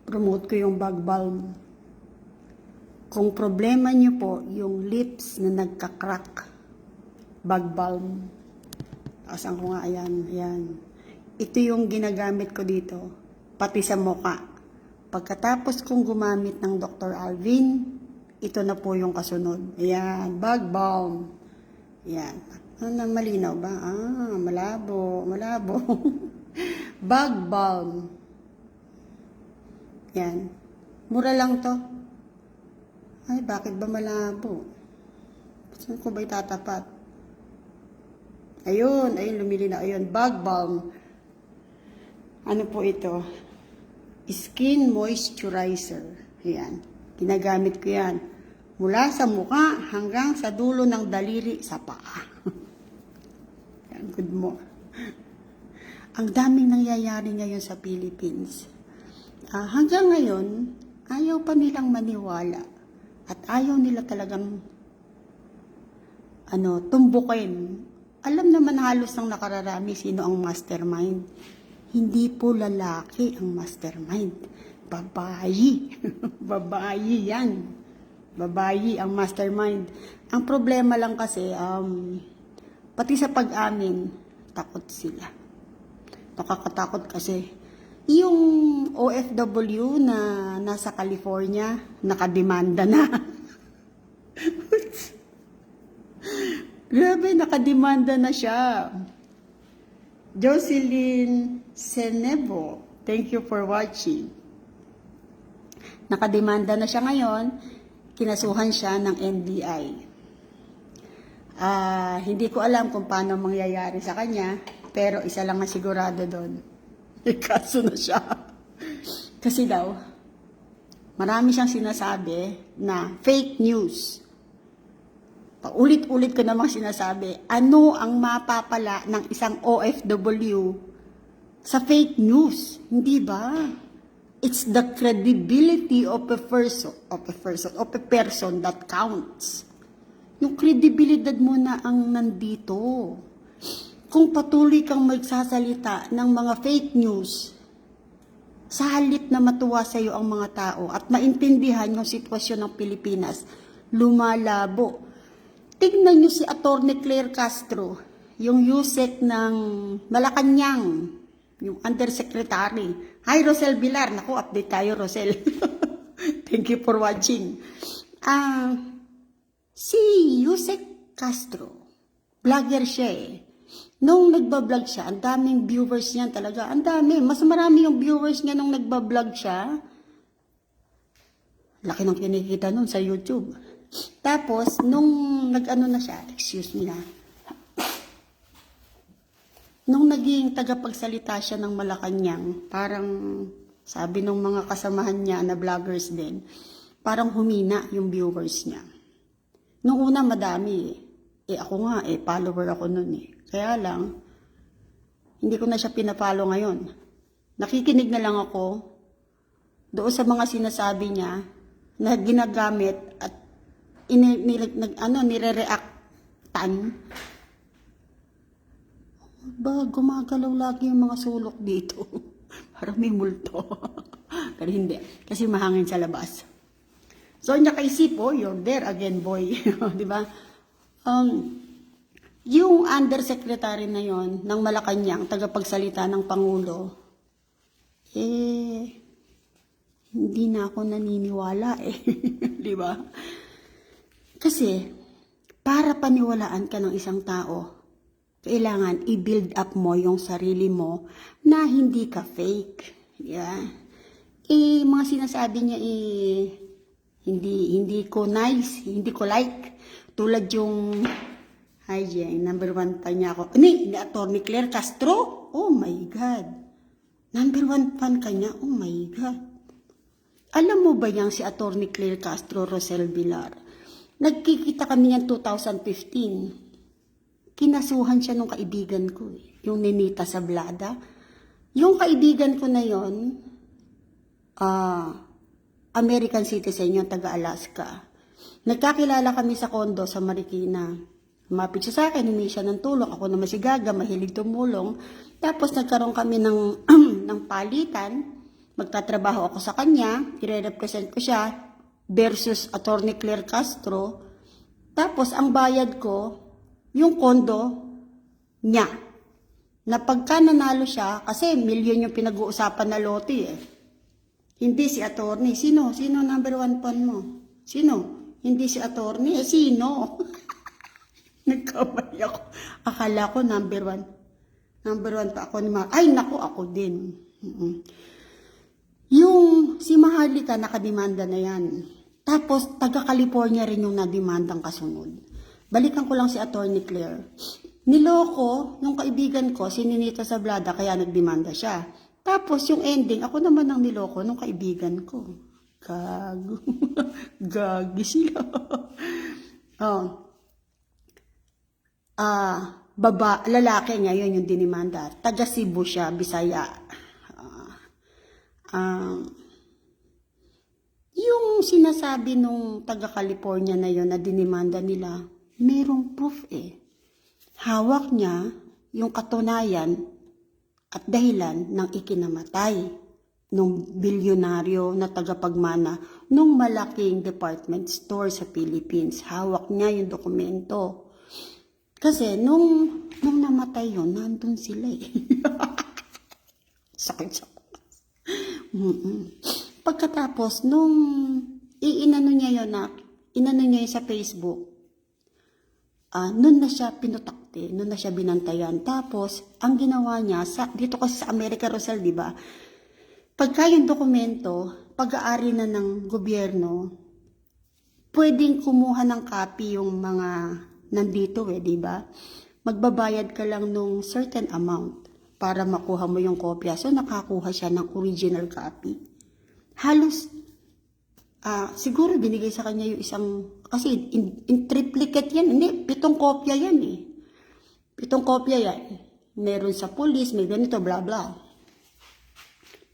promote ko yung bag balm. Kung problema nyo po, yung lips na nagka-crack, bag balm. Asan ko nga, ayan. Ito yung ginagamit ko dito, pati sa muka. Pagkatapos kong gumamit ng Dr. Alvin, ito na po yung kasunod. Ayan, bag balm. Ayan. Ano, malinaw ba? Malabo. Bag balm. Yan. Mura lang to. Ay, bakit ba malabo? Saan ko ba itatapat? Ayun, lumilinaw. Ayun, bag balm. Ano po ito? Skin moisturizer. Ayan. Ginagamit ko yan. Mula sa mukha hanggang sa dulo ng daliri sa paa. Yan, good mo. Ang daming nangyayari ngayon sa Philippines. Hanggang ngayon, ayaw pa nilang maniwala. At ayaw nila talagang tumbukin. Alam naman halos ng nakararami sino ang mastermind. Hindi po lalaki ang mastermind. Babayi. Babayi yan. Babayi ang mastermind. Ang problema lang kasi, pati sa pag-amin, takot sila. Nakakatakot kasi. Yung OFW na nasa California, nakademanda na. Grabe, nakademanda na siya. Jocelyn Senevo, thank you for watching. Nakademanda na siya ngayon, kinasuhan siya ng NBI. Hindi ko alam kung paano mangyayari sa kanya, pero isa lang na sigurado doon. Kaso na siya. Kasi daw, marami siyang sinasabi na fake news. Paulit-ulit ko namang sinasabi, ano ang mapapala ng isang OFW sa fake news? Hindi ba? It's the credibility of a person that counts. Yung credibilidad mo na ang nandito. Kung patuloy kang magsasalita ng mga fake news, sa halip na matuwa sa iyo ang mga tao at maintindihan yung sitwasyon ng Pilipinas, lumalabo. Tignan nyo si Atty. Claire Castro, yung USEC ng Malacanang, yung Undersecretary. Hi, Rosel Villar. Naku, update tayo, Rosel. Thank you for watching. Si USEC Castro, vlogger siya eh. Nung nagbablog siya, ang daming viewers niya talaga. Ang dami. Mas marami yung viewers niya nung nagbablog siya. Laki ng kinikita nun sa YouTube. Tapos, nung na siya, excuse me na. Nung naging tagapagsalita siya ng Malacanang, parang sabi ng mga kasamahan niya na vloggers din, parang humina yung viewers niya. Nung una madami ako nga follower ako nun eh. Kaya lang, hindi ko na siya pinapalo ngayon. Nakikinig na lang ako doon sa mga sinasabi niya na ginagamit at nire-reactan. Gumagalaw lagi yung mga sulok dito. Parang may multo. Pero hindi. Kasi mahangin sa labas. So, nakaisip, you're there again, boy. Diba? Yung undersecretary na yon ng Malacanang, tagapagsalita ng Pangulo, hindi na ako naniniwala di ba? Kasi, para paniwalaan ka ng isang tao, kailangan i-build up mo yung sarili mo na hindi ka fake. Yeah. Mga sinasabi niya hindi ko nice, hindi ko like. Tulad yung hi, Jeng. Number 1 fan niya ako. Ni Atty. Claire Castro? Oh my God. Number 1 fan ka niya? Oh my God. Alam mo ba yang si Atty. Claire Castro, Rosel Villar? Nagkikita kami niyan 2015. Kinasuhan siya nung kaibigan ko. Yung Ninita Sablada. Yung kaibigan ko na yon, American citizen, yung taga-Alaska. Nagkakilala kami sa kondo sa Marikina. Lumapit siya sa akin, humingi siya ng tulong. Ako naman si Gaga, mahilig tumulong. Tapos nagkaroon kami ng, ng palitan. magtatrabaho ako sa kanya, ire-represent ko siya versus Attorney Claire Castro. Tapos ang bayad ko, yung kondo niya. Na pagka nanalo siya, kasi milyon yung pinag-uusapan na lote eh. Hindi si attorney. Sino? Sino number 1 pawn mo? Sino? Hindi si attorney. Sino? Nagkamali ako. Akala ko number 1. Number 1 pa ako ni Ay, naku, ako din. Yung si Maharlika, nakademanda na yan. Tapos, taga-California rin yung nademandang kasunod. Balikan ko lang si Attorney Claire. Niloko yung kaibigan ko, si Ninita Sablada, kaya nagdemanda siya. Tapos, yung ending, ako naman ang niloko nung kaibigan ko. Gago. Gagi sila. Lalaki ngayon yung dinimanda. Taga Cebu siya, Bisaya. Yung sinasabi nung taga-California na yun na dinimanda nila, merong proof eh. Hawak niya yung katunayan at dahilan ng ikinamatay nung bilyonaryo na tagapagmana nung malaking department store sa Philippines. Hawak niya yung dokumento. Kasi nung namatay yun, nandun sila eh. Sakit. Pagkatapos, nung inano niya yun sa Facebook, nun na siya pinutakte, nun na siya binantayan. Tapos, ang ginawa niya, dito kasi sa America, Rosel, di ba? Pagka yung dokumento, pag-aari na ng gobyerno, pwedeng kumuha ng copy yung mga nandito di ba? Magbabayad ka lang nung certain amount para makuha mo yung kopya. So, nakakuha siya ng original copy. Halos, siguro binigay sa kanya yung isang, kasi in triplicate yan, hindi, 7 kopya yan eh. 7 kopya yan. Meron sa police, may ganito, bla bla.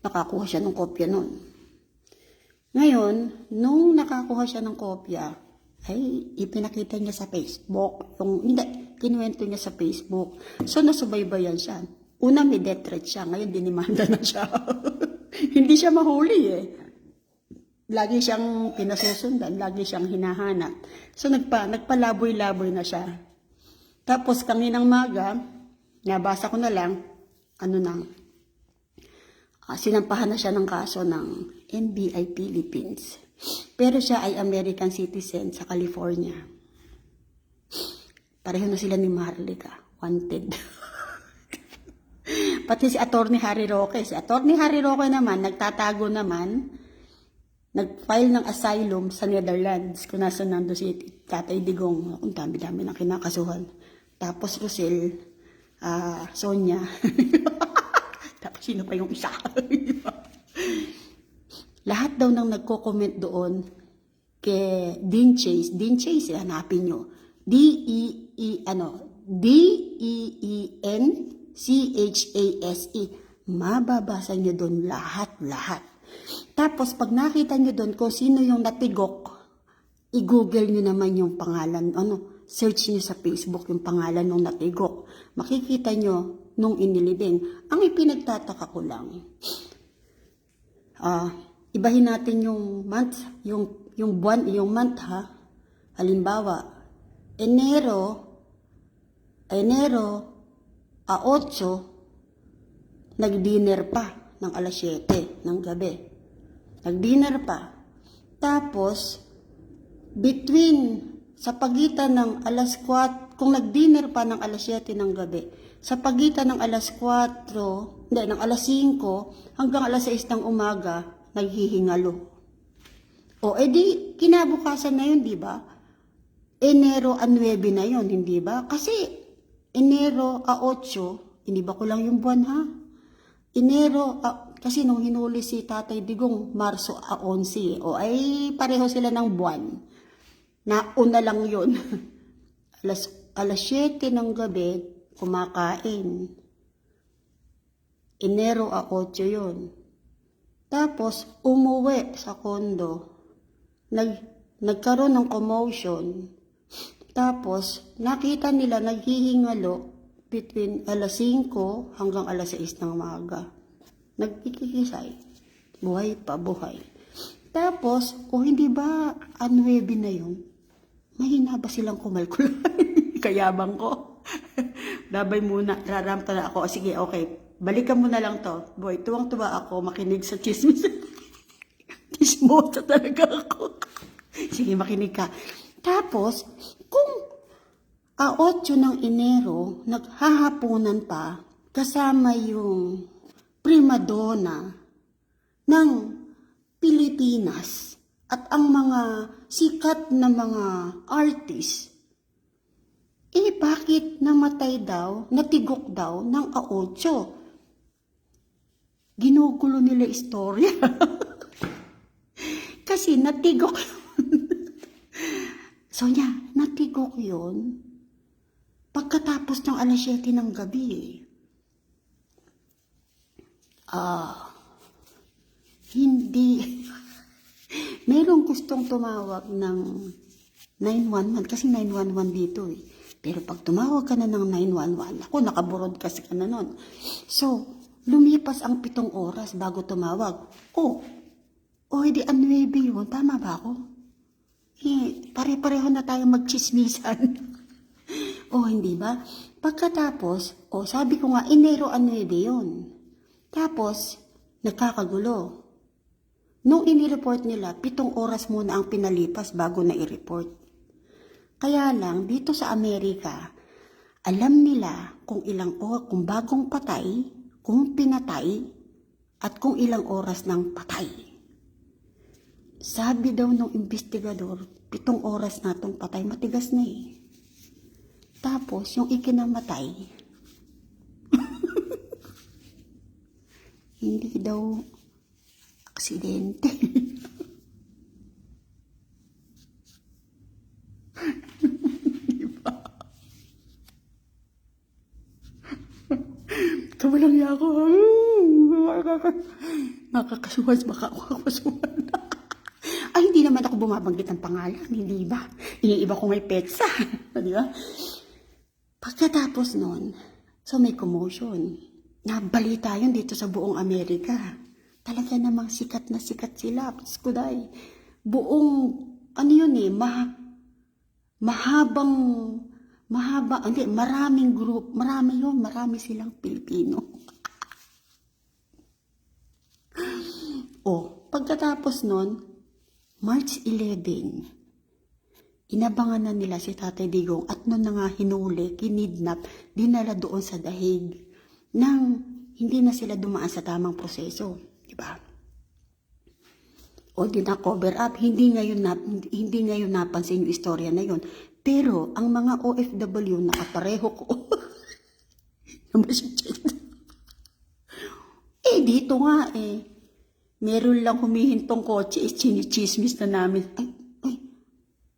Nakakuha siya ng kopya nun. Ngayon, nung nakakuha siya ng kopya, ay ipinakita niya sa Facebook. Kinuwento niya sa Facebook. So, nasubaybayan siya. Una, may death threat siya. Ngayon, dinimanda na siya. Hindi siya mahuli eh. Lagi siyang pinasusundan, lagi siyang hinahanap. So nagpalaboy-laboy na siya. Tapos kaninang maga, nabasa ko na lang, sinampahan na siya ng kaso ng NBI Philippines. Pero siya ay American citizen sa California. Pareho na sila ni Maharlika, wanted. Pati si Attorney Harry Roque. Si Attorney Harry Roque naman, nagtatago naman, nag-file ng asylum sa Netherlands kung nasa nando si Tatay Digong. Ang dami-dami ng kinakasuhan. Tapos Rosel, Sonia. Tapos sino pa yung isa? Lahat daw nang nagko-comment doon kay Dean Chase. Dean Chase, hanapin nyo. DEENCHASE. Mababasa nyo doon lahat. Tapos, pag nakita nyo doon kung sino yung natigok, i-google nyo naman yung pangalan, search nyo sa Facebook yung pangalan ng natigok. Makikita nyo nung inilibing. Ang ipinagtataka ko lang, ibahin natin yung month, yung buwan, yung month ha. Halimbawa, Enero 8, nag-dinner pa ng alas 7 ng gabi. Nag-dinner pa. Tapos, sa pagitan ng alas 4, kung nag-dinner pa ng alas 7 ng gabi, sa pagitan ng alas 4, ng alas 5 hanggang alas 6 ng umaga, naghihingalo. O, edi, kinabukasan na yun, di ba? Enero 9 na yun, hindi ba? Kasi, Enero 8, hindi ba ko lang yung buwan ha? Enero, kasi nung hinuli si Tatay Digong, Marso 11, o ay pareho sila ng buwan. Nauna lang yun. alas 7 ng gabi, kumakain. Enero 8 yun. Tapos, umuwi sa kondo. Nagkaroon ng commotion. Tapos, nakita nila naghihingalo between alas 5 hanggang alas 6 ng umaga. Nagkikisay. Buhay pa, buhay. Tapos, hindi ba, 9 na yun? Mahina ba silang kumalkulay? Kayabang ko. Dabay muna, rarampa na ako. Sige, okay. Balikan mo na lang to. Boy, tuwang-tuwa ako makinig sa chismis. Chismosa talaga ako. Sige, makinig ka. Tapos, kung 8 ng Enero, naghahapunan pa, kasama yung primadonna ng Pilipinas at ang mga sikat na mga artist, bakit namatay daw, natigok daw ng 8? Ginugulo nila istorya. Kasi natigok. So natigok yun pagkatapos ng 7:00 ng gabi. Hindi. Merong gustong tumawag ng 911 kasi 911 dito eh. Pero pag tumawag ka na ng 911, ako nakaborodcast ka na nun. So, lumipas ang 7 oras bago tumawag. Hindi 9 yun. Tama ba ako? Pare-pareho na tayo magchismisan. Hindi ba? Pagkatapos, sabi ko nga, Enero 9 yun. Tapos, nagkakagulo. Nung inireport nila, 7 oras muna ang pinalipas bago na i-report. Kaya lang, dito sa Amerika, alam nila kung kung bagong patay, kung pinatay, at kung ilang oras ng patay. Sabi daw ng investigador, 7 oras na itong patay, matigas na eh. Tapos, yung ikinamatay, hindi daw aksidente. Diba? Kawalang niya ako. Nakakasuwas, makakasuwan. Ay, hindi naman ako bumabanggit ng pangalan, hindi ba? Iniiba ko may petsa. Di ba? Pagkatapos nun, so may commotion. Nabalita yun dito sa buong Amerika. Talaga namang sikat na sikat sila. Skuday. Buong, maraming group, marami silang Pilipino. Pagkatapos nun, March 11, inabangan na nila si Tatay Digong at nun na nga hinuli, kinidnap, dinala doon sa dahig nang hindi na sila dumaan sa tamang proseso. Diba? Di na cover up, hindi ngayon napansin yung istorya na yun. Pero ang mga OFW nakapareho ko. Dito nga meron lang humihintong kotse, chinichismis na namin.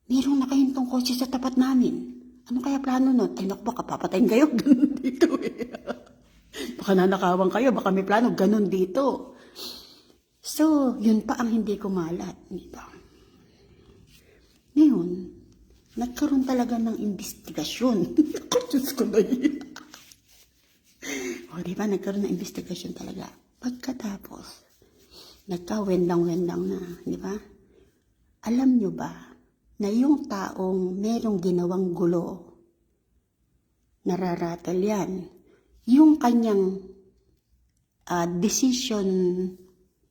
Meron nakahintong kotse sa tapat namin. Ano kaya plano nun? Naku, baka papatayin kayo. Ganun dito eh. Baka nanakawan kayo, baka may plano. Ganun dito. So, yun pa ang hindi kumalat. Diba? Ngayon, nagkaroon talaga ng investigasyon. Ako, Diyos ko na yun. Diba? Nagkaroon ng investigasyon talaga. Pagkatapos, nagka-wendang-wendang na. Diba? Alam nyo ba, na yung taong merong ginawang gulo, nararatal yan. Yung kanyang decision,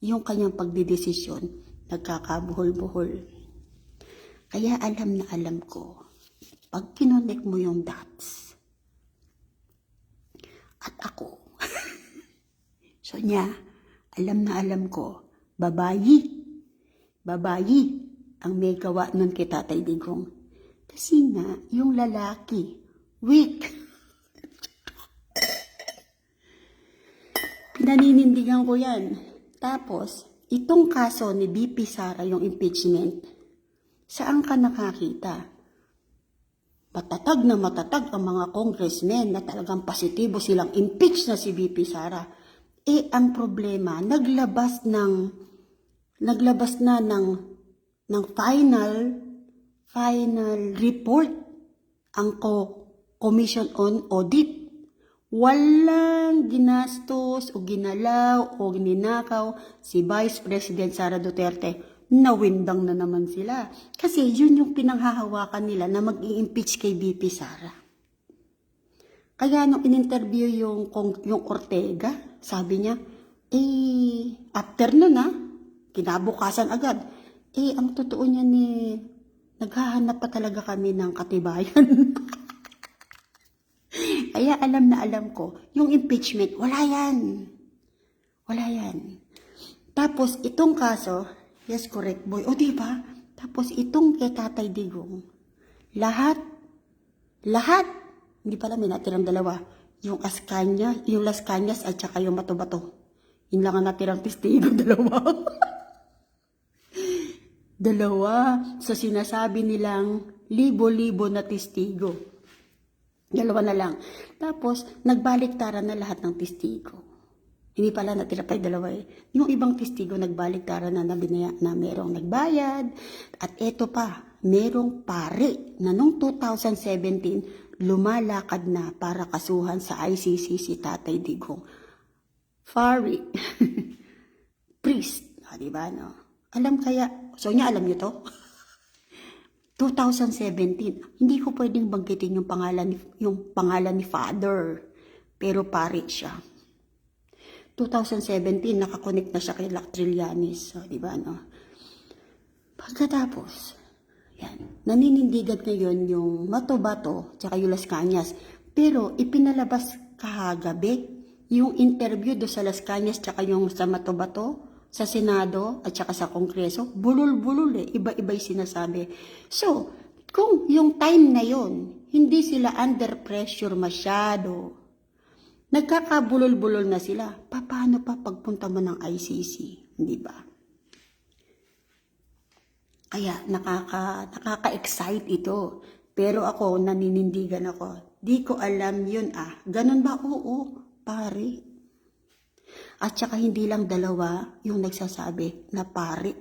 yung kanyang pagdidesisyon, nagkakabuhol-buhol. Kaya alam na alam ko, pag kinonek mo yung dots, at ako, so alam na alam ko, babayi ang may gawa nun kay Tatay Digong. Kasi nga, yung lalaki, weak. Pinaninindigan ko yan. Tapos, itong kaso ni BP Sara, yung impeachment, saan ka nakakita? Matatag na matatag ang mga congressmen na talagang positibo silang impeach na si BP Sara. Ang problema, naglabas na ng final report ang Commission on Audit. Walang ginastos o ginalaw o ninakaw si Vice President Sara Duterte. Nawindang na naman sila. Kasi yun yung pinanghahawakan nila na mag-i-impeach kay VP Sara. Kaya nung in-interview yung Ortega, sabi niya, after nun kinabukasan agad, ang totoo niya naghahanap pa talaga kami ng katibayan. Kaya alam na alam ko, yung impeachment, wala yan. Wala yan. Tapos, itong kaso, yes, correct, boy. O, diba? Tapos, itong kay Tatay Digong, lahat, hindi pala may natirang dalawa. Yung Las Cañas at saka yung Bato-Bato. Yun lang ang natirang testigo, dalawa. Dalawa sa sinasabi nilang libo-libo na testigo. Dalawa na lang. Tapos, nagbaliktaran na lahat ng testigo. Hindi pala natira pa yung dalawa eh. Yung ibang testigo nagbaliktaran na merong nagbayad. At eto pa, merong pare na noong 2017 lumalakad na para kasuhan sa ICC si Tatay Digong. Pare. Priest. Diba, no? Alam kaya, so niya alam niyo to? 2017, hindi ko pwedeng banggitin yung pangalan ni Father, pero pare siya. 2017, nakakonect na siya kay Lac Trillanes, so, di ba, no? Pagkatapos, yan, naninindigan ngayon yung Bato-Bato, tsaka yung Las Cañas, pero ipinalabas kahagabi yung interview do sa Las Cañas, tsaka yung sa Bato-Bato, sa Senado at saka sa Kongreso, bulol-bulol iba-iba'y sinasabi. So, kung yung time na yon, hindi sila under pressure masyado, nagkakabulol-bulol na sila, paano pa pagpunta mo ng ICC, hindi ba? Kaya nakaka-excite ito. Pero ako, naninindigan ako. Di ko alam yun Ganun ba? Oo, pare. At saka hindi lang dalawa yung nagsasabi na pare.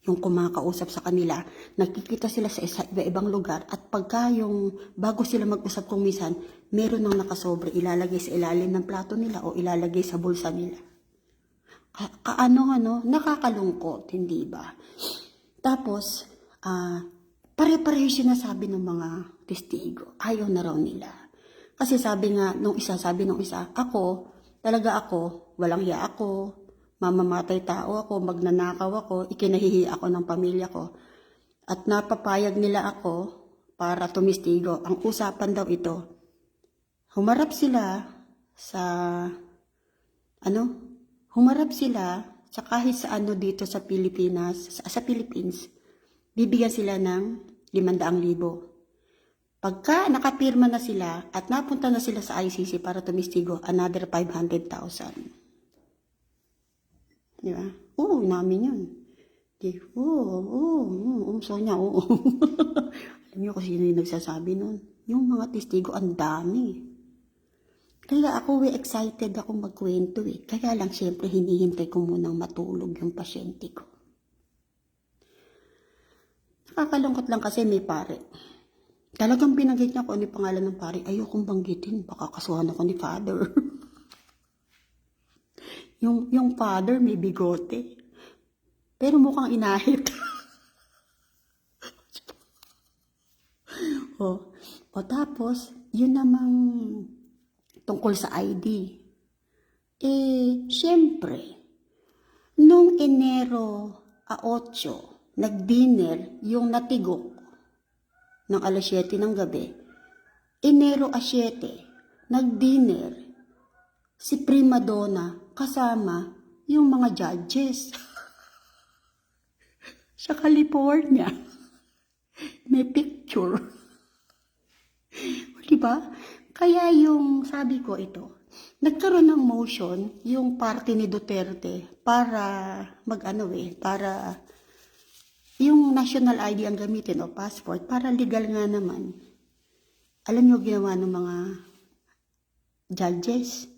Yung kumakausap sa kanila, nakikita sila sa iba-ibang lugar at pagka yung bago sila mag-usap kung minsan, meron nang nakasobre ilalagay sa ilalim ng plato nila o ilalagay sa bulsa nila. Nakakalungkot, hindi ba? Tapos, pare-pareho sinasabi ng mga testigo. Ayaw na raw nila. Kasi sabi nung isa, ako, walang hiya ako, mamamatay tao ako, magnanakaw ako, ikinahihi ako ng pamilya ko. At napapayag nila ako para tumistigo. Ang usapan daw ito, humarap sila sa kahit sa dito sa Pilipinas, sa Philippines, bibigyan sila ng 500,000. Pagka nakapirma na sila at napunta na sila sa ICC para tumistigo, another 500,000. Di ba? Oo, namin yun. So niya, oo. Alam niyo kung sino yung nagsasabi nun? Yung mga testigo, ang dami. Kaya ako, excited ako magkwento eh. Kaya lang, syempre, hinihintay ko munang matulog yung pasyente ko. Nakakalungkot lang kasi may pare. Talagang binanggit niya kung ano yung pangalan ng pare. Ayokong banggitin. Baka kasuhan ako ni Father. yung Father may bigote. Pero mukhang inahit. O tapos, yun namang tungkol sa ID. Siyempre, nung Enero 8, nag-dinner yung natigok ng alas 7 ng gabi. Enero 7, nag-dinner si Prima Donna kasama yung mga judges. Sa California. May picture. Diba? Kaya yung sabi ko ito, nagkaroon ng motion yung party ni Duterte para para yung national ID ang gamitin o passport para legal nga naman. Alam niyo ginawa ng mga judges?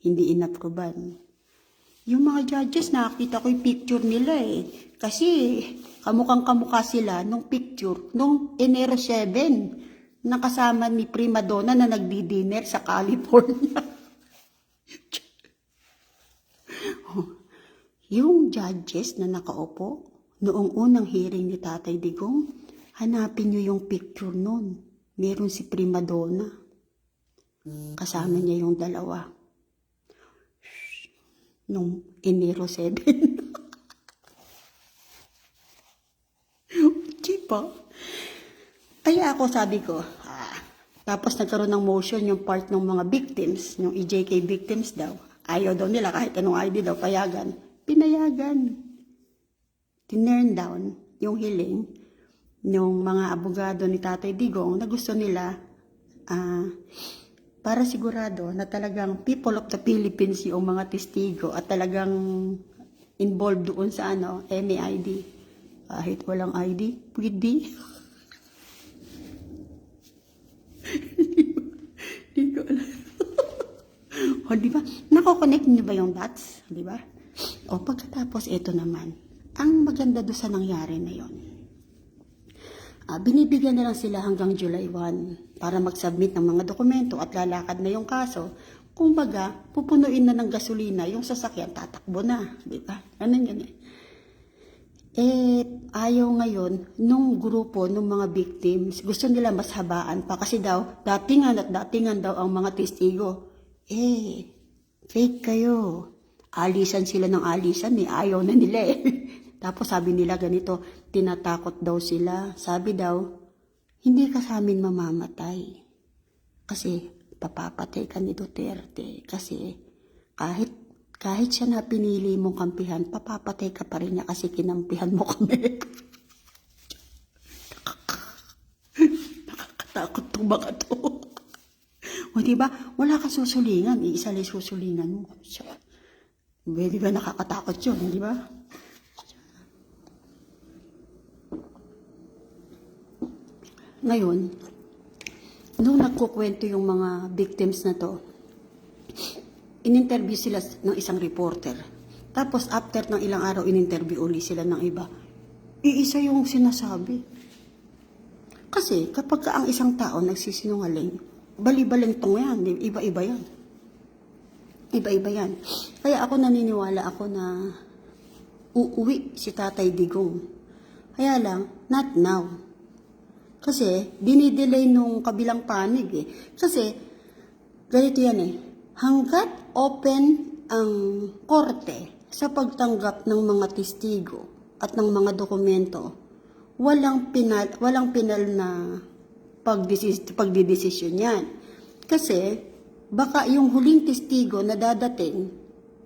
Hindi inapruban. Yung mga judges, nakakita ko yung picture nila eh. Kasi kamukhang kamukha sila nung picture, nung Enero 7. nakasama ni prima donna na nagdi-dinner sa California. Yung judges na nakaupo noong unang hearing ni Tatay Digong, hanapin nyo yung picture nun. Meron si prima donna. Kasama niya yung dalawa. Nung Enero 7. Diba? Kaya ako sabi ko, tapos nagkaroon ng motion yung part ng mga victims, yung EJK victims daw. Ayaw daw nila kahit anong ID daw, payagan. Pinayagan. Tinurn down yung hiling ng mga abogado ni Tatay Digong na gusto nila para sigurado na talagang people of the Philippines yung mga testigo at talagang involved doon sa MAID. Kahit walang ID, pwede. Hindi ko alam. O, di ba? Nako-connect niyo ba yung dots? Di ba? O, pagkatapos ito naman, ang maganda doon sa nangyari na yon. Binibigyan na lang sila hanggang July 1 para mag-submit ng mga dokumento at lalakad na yung kaso. Kumbaga, pupunuin na ng gasolina yung sasakyan, tatakbo na. Di ba? Ganun yun eh. Ayaw ngayon nung grupo, nung mga victims, gusto nila mas habaan pa kasi daw, datingan daw ang mga testigo. Fake kayo. Alisan sila ng alisan ayaw na nila eh. Tapos sabi nila ganito, tinatakot daw sila. Sabi daw, hindi ka sa amin mamamatay. Kasi papapatay ka ni Duterte. Kasi kahit siya na pinili mong kampihan, papapatay ka pa rin niya kasi kinampihan mo kami. Nakakatakot itong mga to. O diba, wala kang susulingan. Iisa lang susulingan mo. Di ba nakakatakot yun, di ba? Ngayon, nung nagkukwento yung mga victims na to, in-interview sila ng isang reporter. Tapos after ng ilang araw, in-interview uli sila ng iba. Iisa yung sinasabi. Kasi kapag ang isang tao nagsisinungaling, bali-balintong yan, iba-iba yan. Iba-iba yan. Kaya ako naniniwala ako na uuwi si Tatay Digong. Kaya lang, not now. Kasi dinidelay nung kabilang panig eh. Kasi ganito yan eh. Hanggat open ang korte sa pagtanggap ng mga testigo at ng mga dokumento, walang pinal na pagdidesisyon yan. Kasi baka yung huling testigo na dadating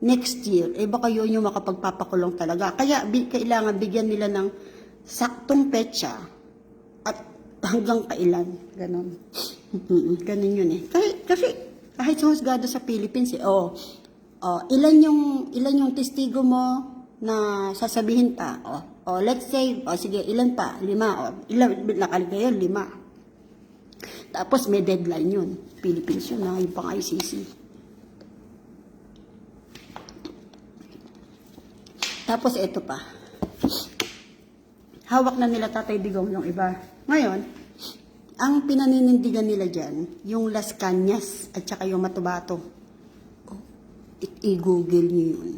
next year, baka yun yung makapagpapakulong talaga. Kaya kailangan bigyan nila ng saktong petsa at hanggang kailan. Ganon. Ganon yun eh. Kasi kahit sa husgado sa Philippines ilan yung testigo mo na sasabihin pa? Let's say, sige, ilan pa? 5. Ilan nakalagay yun? 5. Tapos may deadline yun. Philippines yun yung pang ICC. Tapos ito pa. Hawak na nila Tatay Digong yung iba. Ngayon, ang pinaninindigan nila dyan, yung Las Cañas at saka yung Matubato. I-google nyo yun.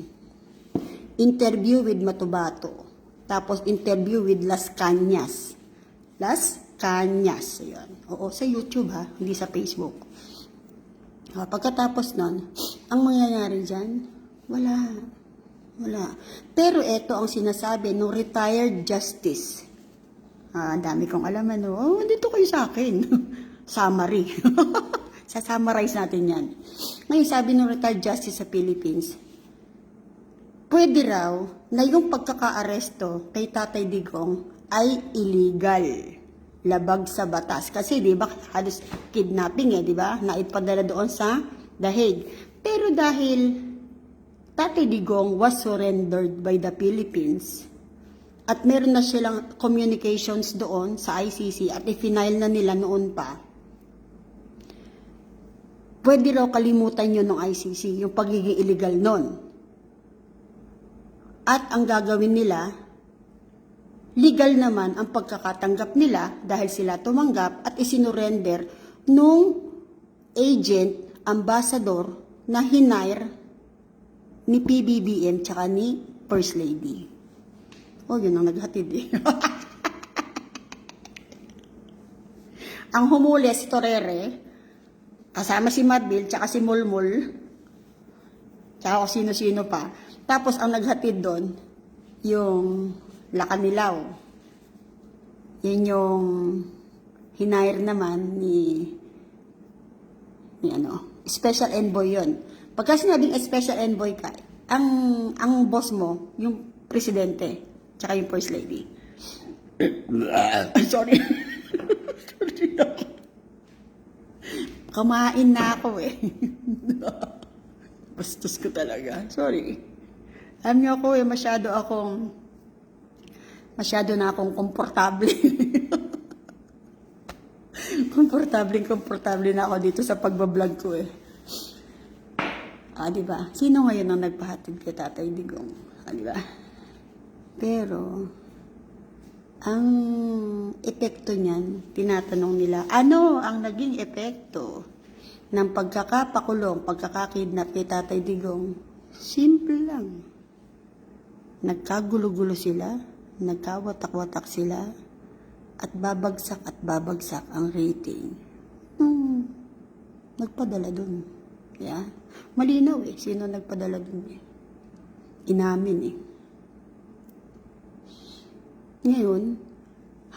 Interview with Matubato. Tapos interview with Las Cañas. Las Cañas. Ayan. Oo, sa YouTube ha, hindi sa Facebook. Pagkatapos nun, ang mangyayari dyan, wala. Pero ito ang sinasabi ng retired justice. Ang dami kong alaman. Dito kayo sa akin. Summary. Sa-summarize natin yan. Ngayon, sabi ng retired justice sa Philippines, pwede raw na yung pagkaka-aresto kay Tatay Digong ay illegal. Labag sa batas. Kasi, di ba, halos kidnapping di ba? Naipadala doon sa The Hague. Pero dahil Tatay Digong was surrendered by the Philippines, at meron na silang communications doon sa ICC at i-file na nila noon pa, pwede raw kalimutan yun ng ICC, yung pagiging illegal nun. At ang gagawin nila, legal naman ang pagkakatanggap nila dahil sila tumanggap at isinurrender nung agent, ambassador na hinire ni PBBM tsaka ni First Lady. Oh, yun ang naghatid eh. Ang humuli si Torere, kasama si Marbil, tsaka si Mulmul, tsaka kung sino-sino pa. Tapos ang naghatid doon, yung Lacanilaw. Yun yung hinire naman ni special envoy yun. Pagka sinabing special envoy ka, ang boss mo, yung presidente, tsaka yung first lady. Sorry. Kamain na ako eh. Bastos ko talaga. Sorry. Alam niyo ako eh, masyado na akong komportable. Komportable na ako dito sa pagbablog ko eh. Diba? Sino ngayon ang nagpahatid kay Tatay Digong? Diba? Pero, ang epekto niyan, tinatanong nila, ano ang naging epekto ng pagkakakidnap kay Tatay Digong? Simple lang. Nagkagulo-gulo sila, nagkawatak-watak sila, at babagsak ang rating. Nagpadala dun. Yeah. Malinaw eh, sino nagpadala dun eh. Inamin eh. Ngayon,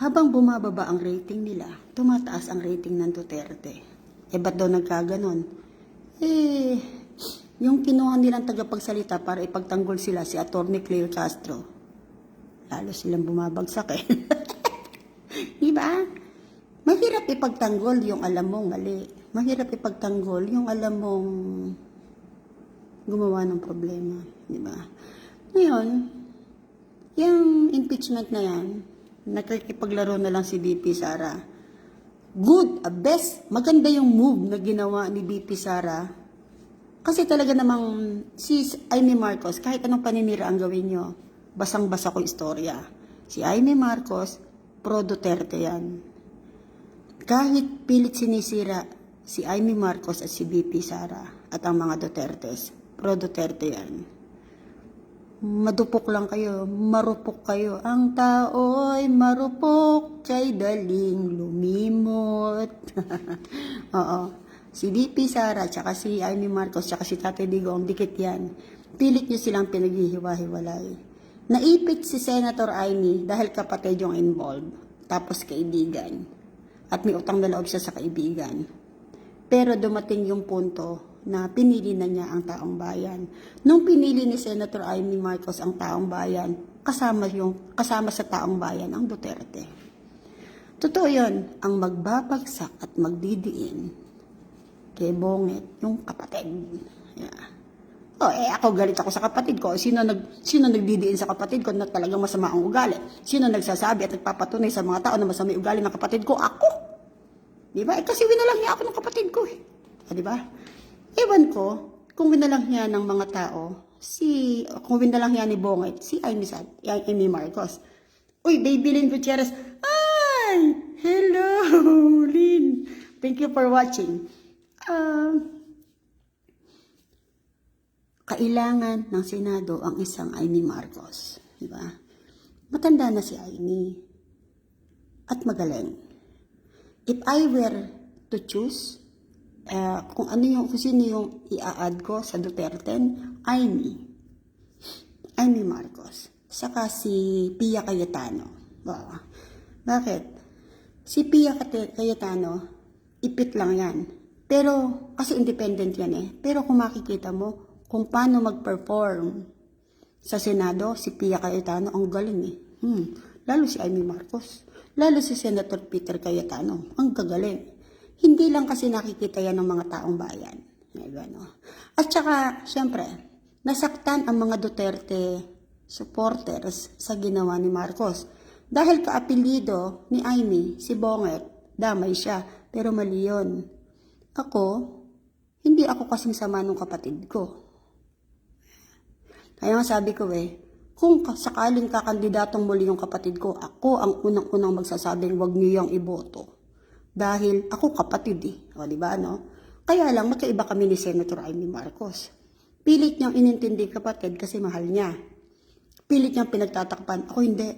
habang bumababa ang rating nila, tumataas ang rating ng Duterte. Ba't daw nagkaganon? Yung kinuha nilang tagapagsalita para ipagtanggol sila, si Atty. Claire Castro, lalo silang bumabagsak eh. Diba? Mahirap ipagtanggol yung alam mong mali. Mahirap ipagtanggol yung alam mong gumawa ng problema. Diba? Ngayon, yung impeachment na yan, nakikipaglaro na lang si BP Sara. Good, best, maganda yung move na ginawa ni BP Sara. Kasi talaga namang si Amy Marcos, kahit anong paninira ang gawin nyo, basang-basa ko istorya. Si Amy Marcos, pro Duterte yan. Kahit pilit sinisira si Amy Marcos at si BP Sara at ang mga Dutertes, pro Duterte yan. Madupok lang kayo, marupok kayo. Ang tao'y marupok, kay daling lumimot. Oo. Si BP Sara, tsaka si Amy Marcos, tsaka si Tatay Digong, dikit yan. Pilit nyo silang pinaghihiwa-hiwalay. Naipit si Senator Amy dahil kapatid yung involved, tapos kaibigan. At may utang na loob siya sa kaibigan. Pero dumating yung punto na pinili na niya ang taong bayan. Nung pinili ni Senator Amy Marcos ang taong bayan, kasama sa taong bayan ang Duterte. Totoo yun, ang magbabagsak at magdidiin kay Bonget, yung kapatid. Yeah. Ako galit ako sa kapatid ko. Sino nagdidiin sa kapatid ko na talagang masama ang ugali? Sino nagsasabi at nagpapatunay sa mga tao na masama ang ugali ng kapatid ko? Ako! Diba? Kasi winalang niya ako ng kapatid ko eh. Diba? Ewan ko, kung winalang niya ng mga tao, kung winalang niya ni Bonget, si Amy Marcos. Uy, Baby Lynn Gutierrez. Ay! Hello, Lynn. Thank you for watching. Kailangan ng Senado ang isang Amy Marcos. Diba? Matanda na si Amy. At magaling. If I were to choose, kung sino yung i-add ko sa Duterte, Amy Marcos. Saka si Pia Cayetano. Bakit? Si Pia Cayetano, ipit lang yan. Pero, kasi independent yan eh. Pero kung makikita mo, kung paano mag-perform sa Senado, si Pia Cayetano, ang galing eh. Lalo si Amy Marcos. Lalo si Senator Peter Cayetano. Ang gagaling. Hindi lang kasi nakikita yan ng mga taong bayan. At saka, syempre, nasaktan ang mga Duterte supporters sa ginawa ni Marcos. Dahil kaapelido ni Amy, si Bonget, damay siya. Pero mali yun. Hindi ako kasing sama ng kapatid ko. Kaya nga sabi ko Kung sakaling kakandidatong muli yung kapatid ko, ako ang unang-unang magsasabing wag niyo yung iboto. Dahil ako kapatid eh. O, di ba, no? Kaya lang, magkaiba kami ni Senator Amy Marcos. Pilit niyang inintindi kapatid kasi mahal niya. Pilit niyang pinagtatakpan. Ako hindi.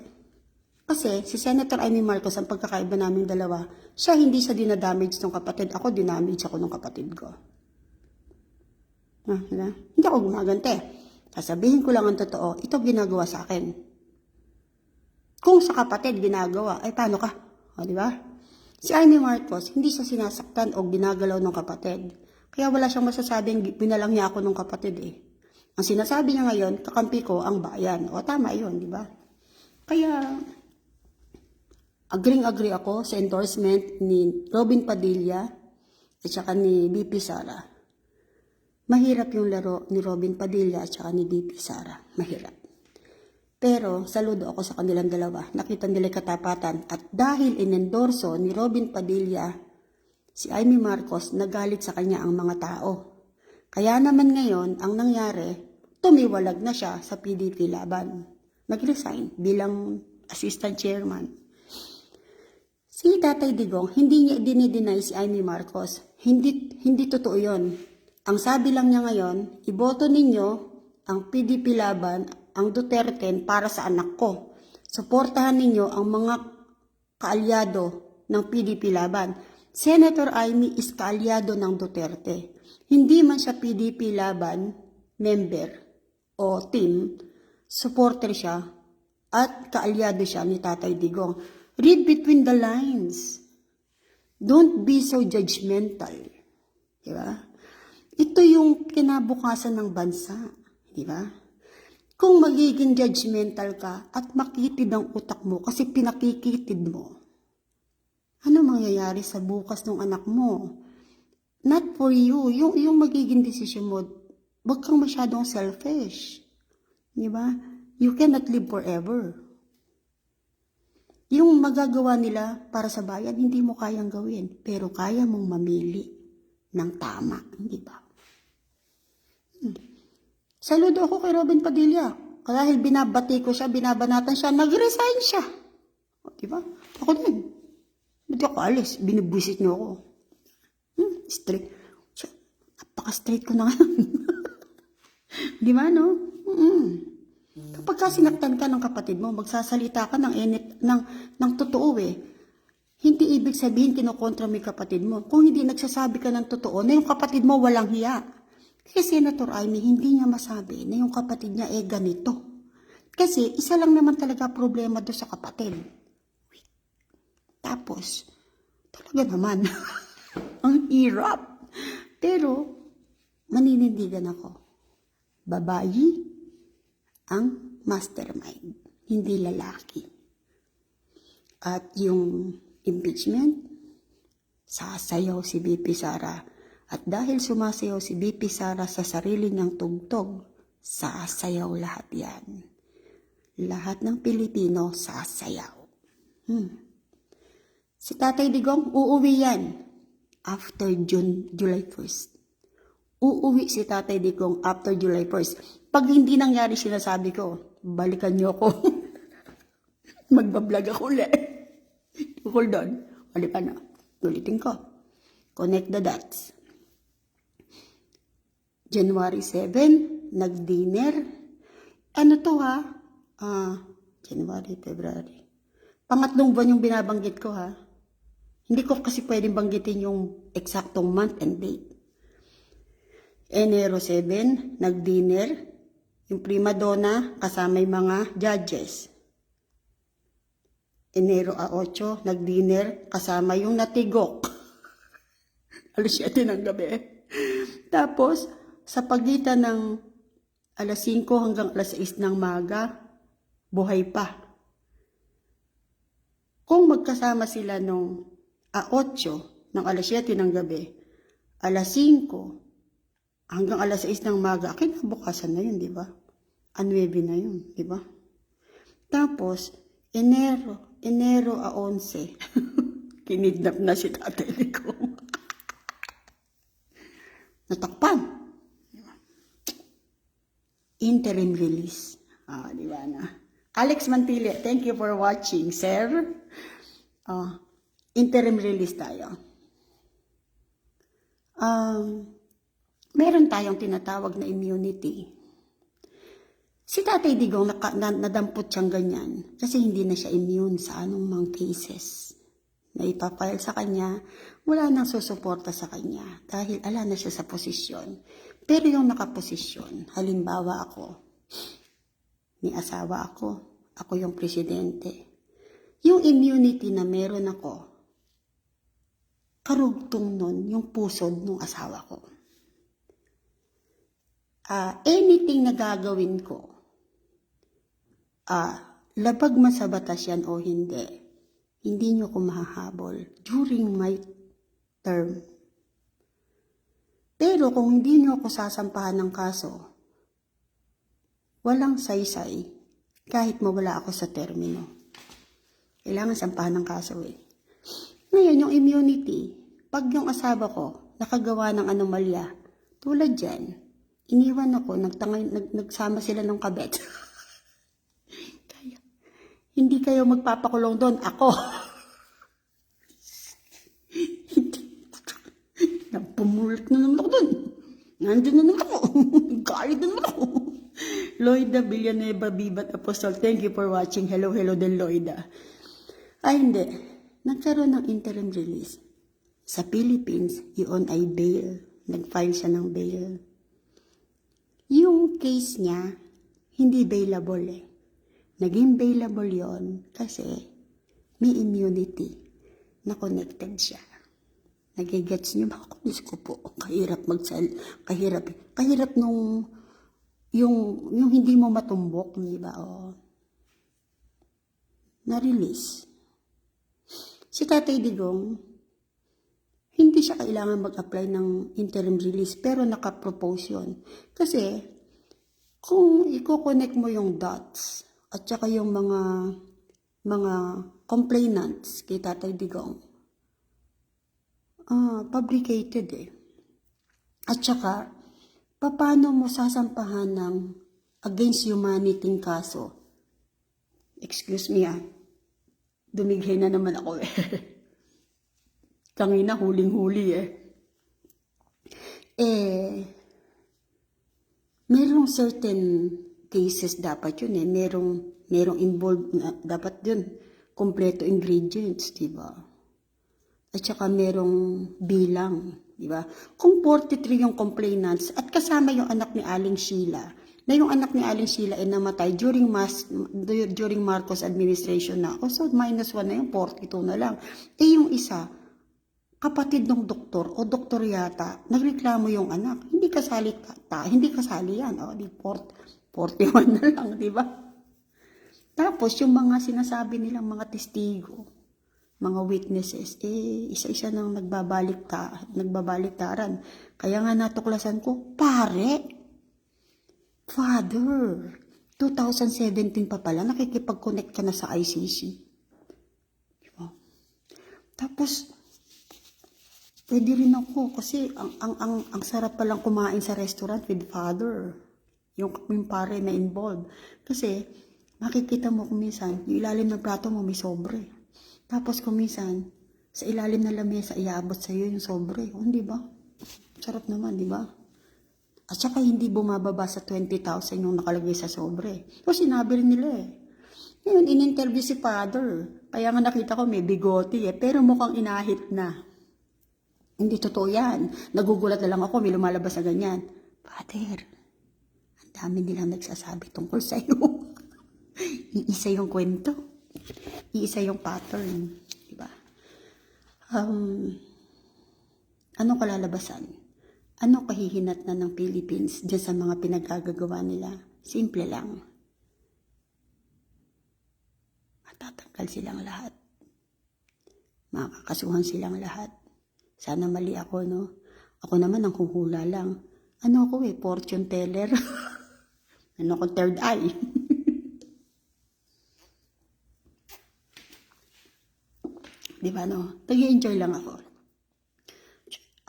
Kasi si Senator Amy Marcos, ang pagkakaiba naming dalawa, siya hindi siya dinadamage ng kapatid. Ako dinamage ako ng kapatid ko. Hindi ako gumagante. Sasabihin ko lang ang totoo, ito ginagawa sa akin. Kung sa kapatid ginagawa, ay paano ka? O, di ba? Si Amy Marcos, hindi siya sinasaktan o ginagalaw ng kapatid. Kaya wala siyang masasabing binalang niya ako ng kapatid eh. Ang sinasabi niya ngayon, kakampi ko ang bayan. O tama yun, di ba? Kaya, agree ako sa endorsement ni Robin Padilla at saka ni BP Sara. Mahirap yung laro ni Robin Padilla at saka ni BP Sara. Mahirap. Pero saludo ako sa kanilang dalawa. Nakita nila katapatan. At dahil inendorso ni Robin Padilla, si Amy Marcos, nagalit sa kanya ang mga tao. Kaya naman ngayon, ang nangyari, tumiwalag na siya sa PDP laban. Nag-resign bilang assistant chairman. Si Tatay Digong, hindi niya dinideny si Amy Marcos. Hindi totoo yun. Ang sabi lang niya ngayon, iboto ninyo ang PDP laban, ang Duterte para sa anak ko. Suportahan ninyo ang mga kaalyado ng PDP laban. Senator Amy is kaalyado ng Duterte. Hindi man siya PDP laban member o team, supporter siya at kaalyado siya ni Tatay Digong. Read between the lines. Don't be so judgmental. Diba? Ito yung kinabukasan ng bansa, di ba? Kung magiging judgmental ka at makitid ang utak mo kasi pinakikitid mo, ano mangyayari sa bukas ng anak mo? Not for you. Yung magiging desisyon mo, wag kang masyadong selfish. Di ba? You cannot live forever. Yung magagawa nila para sa bayan, hindi mo kayang gawin. Pero kaya mong mamili ng tama. Di ba? Saludo ako kay Robin Padilla. Dahil binabati ko siya, binabanatan siya, nag-resign siya. O, diba? Ako din. Ba't ako alis? Binibwisit niyo ako. Straight. Napaka-straight ko na ngayon. Di ba, no? Kapag ka sinaktan ka ng kapatid mo, magsasalita ka ng totoo eh. Hindi ibig sabihin kinokontra mo yung kapatid mo. Kung hindi nagsasabi ka ng totoo, na yung kapatid mo walang hiya. Kasi Senator Amy, hindi niya masabi na yung kapatid niya ganito. Kasi isa lang naman talaga problema doon sa kapatid. Tapos, talaga naman, ang hirap. Pero, maninindigan ako. Babayi ang mastermind, hindi lalaki. At yung impeachment, sasayaw si BP Sara. At dahil sumasayaw si BP Sara sa sarili niyang tugtog, sasayaw lahat yan. Lahat ng Pilipino sasayaw. Si Tatay Digong, uuwi yan after July 1st. Uuwi si Tatay Digong after July 1st. Pag hindi nangyari sinasabi ko, balikan niyo ako. Magbablog ako ulit. Hold on. Balikan na. Ulitin ko. Connect the dots. January 7, nag-dinner. Ano to ha? January, February. Pangatlong buwan yung binabanggit ko ha. Hindi ko kasi pwedeng banggitin yung eksaktong month and date. Enero 7, nag-dinner. Yung prima donna kasama yung mga judges. Enero 8, nag-dinner kasama yung natigok. Alas 7 ng gabi. Tapos, sa pagitan ng alas 5 hanggang alas 6 ng maga, buhay pa. Kung magkasama sila nung 8 ng alas 7 ng gabi, alas 5 hanggang alas 6 ng maga, kinabukasan na yun, di ba? 9 na yun, di ba? Tapos, Enero 11, kinidnap na si Tatay Digong. Natakpan. Interim release. Di ba na? Alex Mantili, thank you for watching, sir. Interim release tayo. Meron tayong tinatawag na immunity. Si Tatay Digong nadampot siyang ganyan kasi hindi na siya immune sa anong mga cases na ipapile sa kanya, wala nang susuporta sa kanya dahil ala na siya sa posisyon. Pero yung nakaposisyon, halimbawa ako, may asawa ako yung presidente. Yung immunity na meron ako, karugtong nun yung pusod ng asawa ko. Anything na gagawin ko, labag man sa batas yan o hindi nyo ko mahahabol during my term. Pero kung hindi nyo ako sasampahan ng kaso, walang saysay kahit mawala ako sa termino. Kailangan sampahan ng kaso eh. Ngayon, yung immunity, pag yung asawa ko nakagawa ng anomalya, tulad dyan, iniwan ako, nagsama sila ng kabet. Hindi kayo magpapakulong doon, ako. Pumulit na naman ako doon. Nandun na naman ako. Galit na naman ako. Loida Villanueva Bibat Apostol, thank you for watching. Hello din Loida. Hindi. Nagkaroon ng interim release. Sa Philippines, yun ay bail. Nag-file siya ng bail. Yung case niya, hindi bailable eh. Naging bailable yon kasi may immunity na connected siya. Nagigets niyo ba ako? Diyos ko po, kahirap kahirap nung yung hindi mo matumbok, di ba? Na-release. Si Tatay Digong, hindi siya kailangan mag-apply ng interim release, pero naka-propose yun. Kasi, kung i-connect mo yung dots, at saka yung mga complainants kay Tatay Digong, fabricated eh. At saka, paano mo sasampahan ng against humanity kaso? Excuse me dumighay na naman ako eh. Kangina, huling-huli eh. Merong certain cases dapat yun eh. Merong involved, dapat yun, kompleto ingredients, diba? At saka merong bilang, diba? Kung 43 yung complainants at kasama yung anak ni Aling Sheila, na yung anak ni Aling Sheila ay namatay during Marcos administration na. So, -1 na yung 42 na lang. Yung isa, kapatid ng doktor o doktor yata, nagreklamo yung anak. Hindi kasali yan. Di 41 na lang, di ba? Tapos, yung mga sinasabi nilang mga testigo, mga witnesses, isa-isa nang nagbabaliktaran. Kaya nga natuklasan ko, Father, 2017 pa pala, nakikipag-connect ka na sa ICC. Diba? Tapos, pwede rin ako kasi ang sarap palang kumain sa restaurant with Father. Yung pare na involved. Kasi, makikita mo kung minsan, yung ilalim ng plato mo may sobre. Tapos kung minsan, sa ilalim ng lamesa, iabot sa'yo yung sobre. Di ba? Sarap naman, di ba? At saka hindi bumababa sa 20,000 yung nakalagay sa sobre. So sinabi rin nila eh. Ngayon, in-interview si Father. Kaya nga nakita ko may bigote eh. Pero mukhang inahit na. Hindi totoo yan. Nagugulat na lang ako, may lumalabas na ganyan. Father, ang dami nilang nagsasabi tungkol sa'yo. Iisa yung kwento. Iisa yung pattern. Diba? Anong kalalabasan? Ano kahihinat na ng Philippines dyan sa mga pinagkagagawa nila? Simple lang. Matatanggal silang lahat. Makakasuhan silang lahat. Sana mali ako, no? Ako naman ang huhula lang. Ano ako fortune teller. Ano ko, third eye. Diba, no? Nag-i-enjoy lang ako.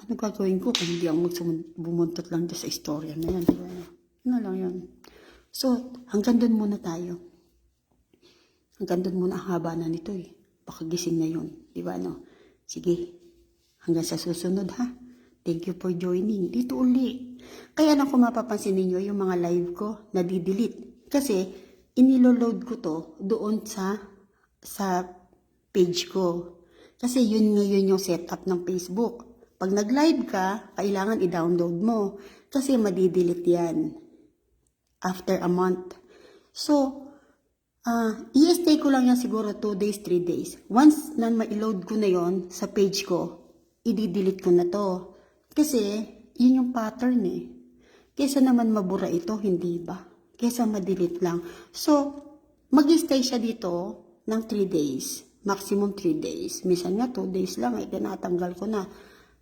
Ano gagawin ko kung hindi ako bumuntot lang dyan sa istorya na yan, diba? Ano lang yan. So, hanggang doon muna tayo. Hanggang doon muna, ang haba na nito eh. Baka gising na yun. Di ba, no? Sige, hanggang sa susunod ha. Thank you for joining. Dito uli. Kaya lang kung mapapansin ninyo yung mga live ko, nadidelete. Kasi, iniloload ko to doon sa page ko. Kasi yun ngayon yung setup ng Facebook. Pag nag-live ka, kailangan i-download mo. Kasi madidelete yan after a month. So, i-stay ko lang yan siguro 2 days, 3 days. Once na ma-load ko na yon sa page ko, i-delete ko na to. Kasi, yun yung pattern eh. Kesa naman mabura ito, hindi ba? Kesa ma-delete lang. So, mag-stay siya dito ng 3 days. Maximum 3 days. Minsan nga 2 days lang, tinatanggal ko na.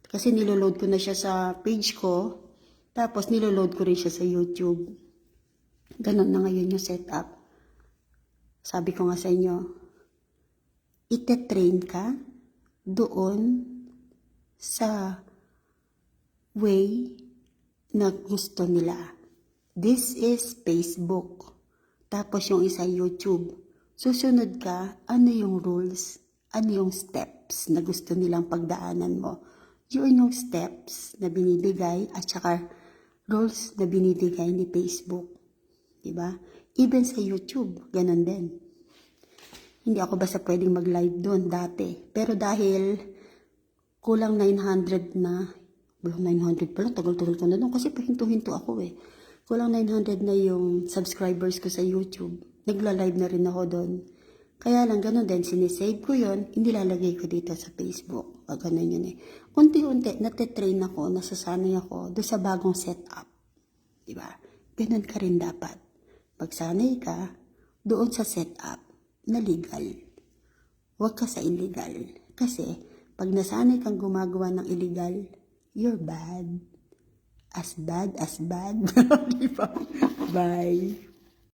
Kasi niloload ko na siya sa page ko. Tapos niloload ko rin siya sa YouTube. Ganon na ngayon yung setup. Sabi ko nga sa inyo, ite-train ka doon sa way na gusto nila. This is Facebook. Tapos yung isa YouTube. Susunod ka, ano yung rules, ano yung steps na gusto nilang pagdaanan mo. Yun yung steps na binibigay at saka rules na binibigay ni Facebook. Diba? Even sa YouTube, ganun din. Hindi ako basta pwedeng mag-live doon dati. Pero dahil kulang 900 na, kulang 900 pala, tagal-tagal ko na doon kasi pahinto-hinto ako eh. Kulang 900 na yung subscribers ko sa YouTube. Nagla-live na rin ako doon. Kaya lang ganun din, sinisave ko yun, inilalagay ko dito sa Facebook. O ganun yun eh. Unti-unti, natitrain ako, nasasanay ako doon sa bagong setup. Diba? Ganun ka rin dapat. Pagsanay ka, doon sa setup na legal. Huwag ka sa illegal. Kasi, pag nasanay kang gumagawa ng illegal, you're bad. As bad as bad. Diba? Bye.